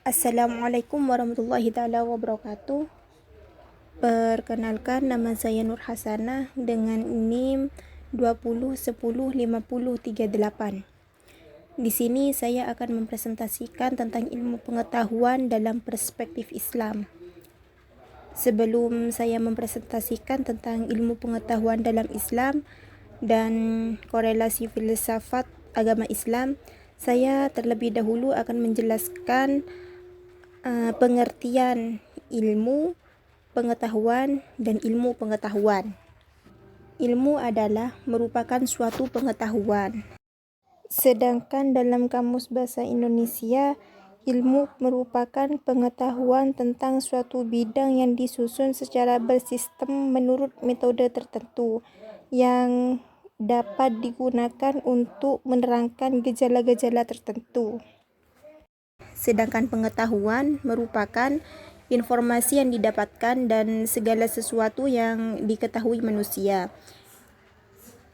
Assalamualaikum warahmatullahi taala wabarakatuh. Perkenalkan, nama saya Nur Hasanah dengan NIM 20105038. Di sini saya akan mempresentasikan tentang ilmu pengetahuan dalam perspektif Islam. Sebelum saya mempresentasikan tentang ilmu pengetahuan dalam Islam dan korelasi filsafat agama Islam, saya terlebih dahulu akan menjelaskan pengertian ilmu pengetahuan dan ilmu pengetahuan. Ilmu adalah merupakan suatu pengetahuan. Sedangkan dalam Kamus Bahasa Indonesia, ilmu merupakan pengetahuan tentang suatu bidang yang disusun secara bersistem menurut metode tertentu yang dapat digunakan untuk menerangkan gejala-gejala tertentu. Sedangkan pengetahuan merupakan informasi yang didapatkan dan segala sesuatu yang diketahui manusia.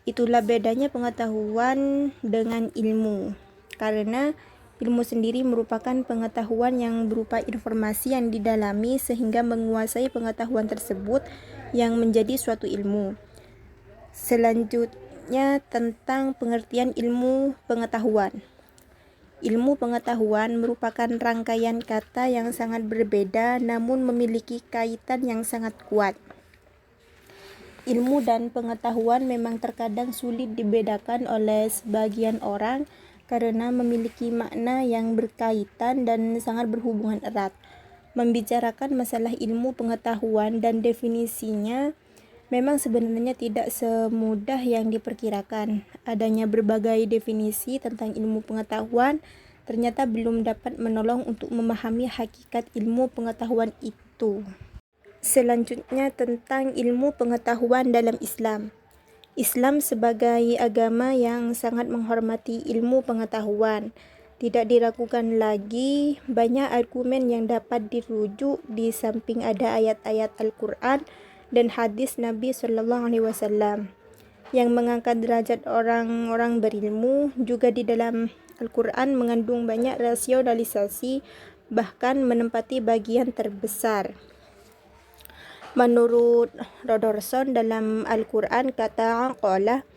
Itulah bedanya pengetahuan dengan ilmu. Karena ilmu sendiri merupakan pengetahuan yang berupa informasi yang didalami sehingga menguasai pengetahuan tersebut yang menjadi suatu ilmu. Selanjutnya tentang pengertian ilmu pengetahuan. Ilmu pengetahuan merupakan rangkaian kata yang sangat berbeda namun memiliki kaitan yang sangat kuat. Ilmu dan pengetahuan memang terkadang sulit dibedakan oleh sebagian orang karena memiliki makna yang berkaitan dan sangat berhubungan erat. Membicarakan masalah ilmu pengetahuan dan definisinya memang sebenarnya tidak semudah yang diperkirakan. Adanya berbagai definisi tentang ilmu pengetahuan ternyata belum dapat menolong untuk memahami hakikat ilmu pengetahuan itu. Selanjutnya tentang ilmu pengetahuan dalam Islam. Islam sebagai agama yang sangat menghormati ilmu pengetahuan. Tidak diragukan lagi, banyak argumen yang dapat dirujuk di samping ada ayat-ayat Al-Quran dan hadis Nabi SAW yang mengangkat derajat orang-orang berilmu. Juga di dalam Al-Quran mengandung banyak rasionalisasi, bahkan menempati bagian terbesar. Menurut Robertson, dalam Al-Quran kata qala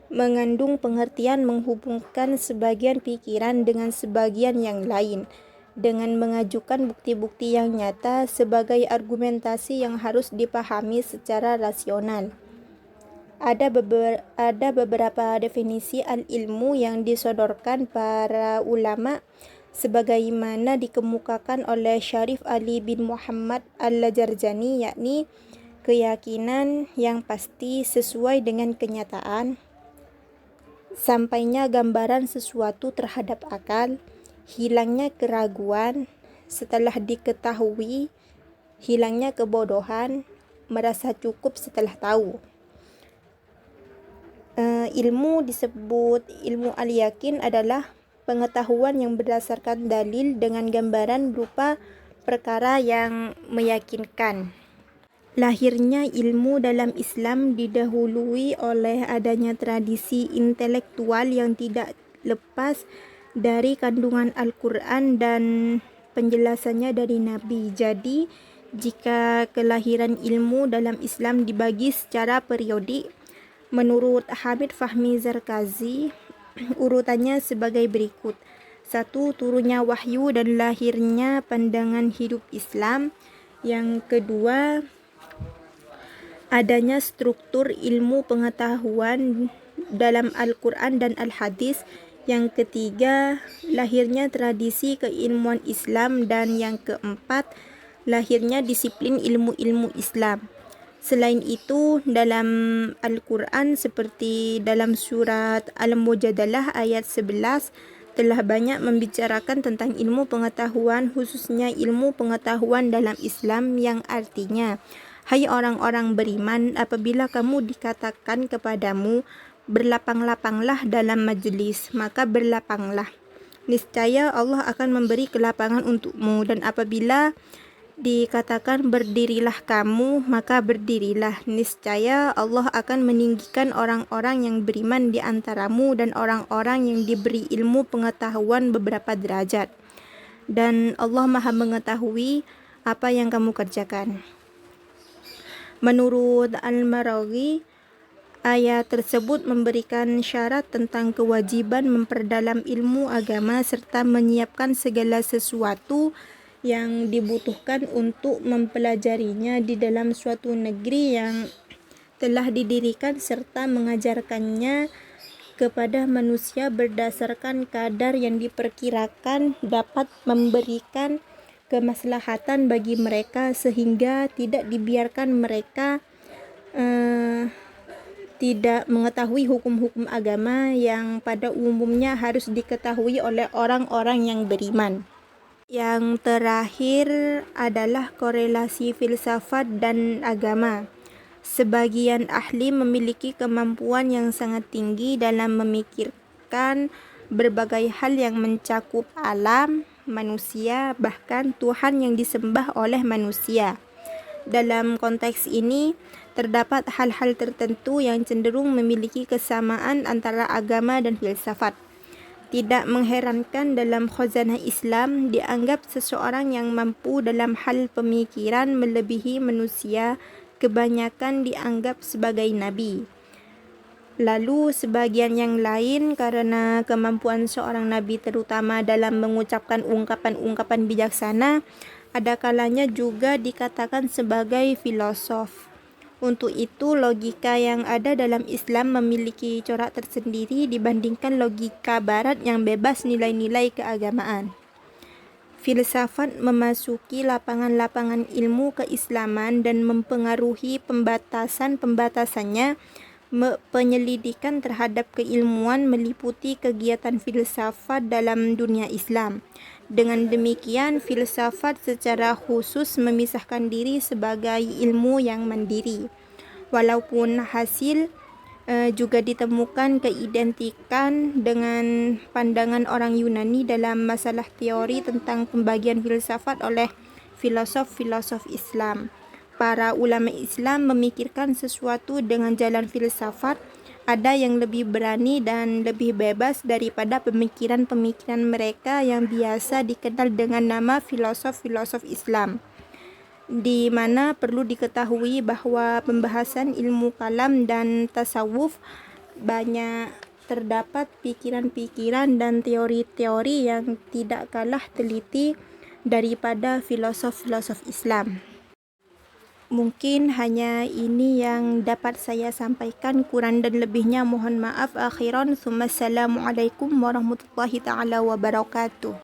mengandung pengertian menghubungkan sebagian pikiran dengan sebagian yang lain, dengan mengajukan bukti-bukti yang nyata sebagai argumentasi yang harus dipahami secara rasional. Ada beberapa definisi al-ilmu yang disodorkan para ulama sebagaimana dikemukakan oleh Syarif Ali bin Muhammad Al-Jarjani, yakni keyakinan yang pasti sesuai dengan kenyataan, sampainya gambaran sesuatu terhadap akal, hilangnya keraguan setelah diketahui, hilangnya kebodohan, merasa cukup setelah tahu. Ilmu disebut ilmu al-yakin adalah pengetahuan yang berdasarkan dalil dengan gambaran berupa perkara yang meyakinkan. Lahirnya ilmu dalam Islam didahului oleh adanya tradisi intelektual yang tidak lepas dari kandungan Al-Quran dan penjelasannya dari Nabi. Jadi, jika kelahiran ilmu dalam Islam dibagi secara periodik, menurut Hamid Fahmi Zarkazi, urutannya sebagai berikut. 1. Turunnya wahyu dan lahirnya pandangan hidup Islam. Yang kedua, adanya struktur ilmu pengetahuan dalam Al-Quran dan Al-Hadis. Yang ketiga, lahirnya tradisi keilmuan Islam. Dan yang keempat, lahirnya disiplin ilmu-ilmu Islam. Selain itu, dalam Al-Quran seperti dalam surat Al-Mujadalah ayat 11 telah banyak membicarakan tentang ilmu pengetahuan, khususnya ilmu pengetahuan dalam Islam yang artinya, hai orang-orang beriman, apabila kamu dikatakan kepadamu, berlapang-lapanglah dalam majlis, maka berlapanglah. Niscaya Allah akan memberi kelapangan untukmu. Dan apabila dikatakan berdirilah kamu, maka berdirilah. Niscaya Allah akan meninggikan orang-orang yang beriman di antaramu dan orang-orang yang diberi ilmu pengetahuan beberapa derajat. dan Allah Maha mengetahui apa yang kamu kerjakan. Menurut Al-Maraghi, ayat tersebut memberikan syarat tentang kewajiban memperdalam ilmu agama serta menyiapkan segala sesuatu yang dibutuhkan untuk mempelajarinya di dalam suatu negeri yang telah didirikan serta mengajarkannya kepada manusia berdasarkan kadar yang diperkirakan dapat memberikan kemaslahatan bagi mereka sehingga tidak dibiarkan mereka tidak mengetahui hukum-hukum agama yang pada umumnya harus diketahui oleh orang-orang yang beriman. Yang terakhir adalah korelasi filsafat dan agama. Sebagian ahli memiliki kemampuan yang sangat tinggi dalam memikirkan berbagai hal yang mencakup alam, manusia, bahkan Tuhan yang disembah oleh manusia. Dalam konteks ini, terdapat hal-hal tertentu yang cenderung memiliki kesamaan antara agama dan filsafat. Tidak mengherankan dalam khazanah Islam dianggap seseorang yang mampu dalam hal pemikiran melebihi manusia kebanyakan dianggap sebagai nabi. Lalu sebagian yang lain karena kemampuan seorang nabi terutama dalam mengucapkan ungkapan-ungkapan bijaksana, ada kalanya juga dikatakan sebagai filosof. Untuk itu, logika yang ada dalam Islam memiliki corak tersendiri dibandingkan logika Barat yang bebas nilai-nilai keagamaan. Filsafat memasuki lapangan-lapangan ilmu keislaman dan mempengaruhi pembatasan-pembatasannya. Penyelidikan terhadap keilmuan meliputi kegiatan filsafat dalam dunia Islam. Dengan demikian, filsafat secara khusus memisahkan diri sebagai ilmu yang mandiri. Walaupun hasil juga ditemukan keidentikan dengan pandangan orang Yunani dalam masalah teori tentang pembagian filsafat oleh filosof-filosof Islam. Para ulama Islam memikirkan sesuatu dengan jalan filsafat. Ada yang lebih berani dan lebih bebas daripada pemikiran-pemikiran mereka yang biasa dikenal dengan nama filosof-filosof Islam, di mana perlu diketahui bahwa pembahasan ilmu kalam dan tasawuf banyak terdapat pikiran-pikiran dan teori-teori yang tidak kalah teliti daripada filosof-filosof Islam. Mungkin hanya ini yang dapat saya sampaikan, kurang dan lebihnya mohon maaf. Akhiran, Assalamualaikum warahmatullahi taala wabarakatuh.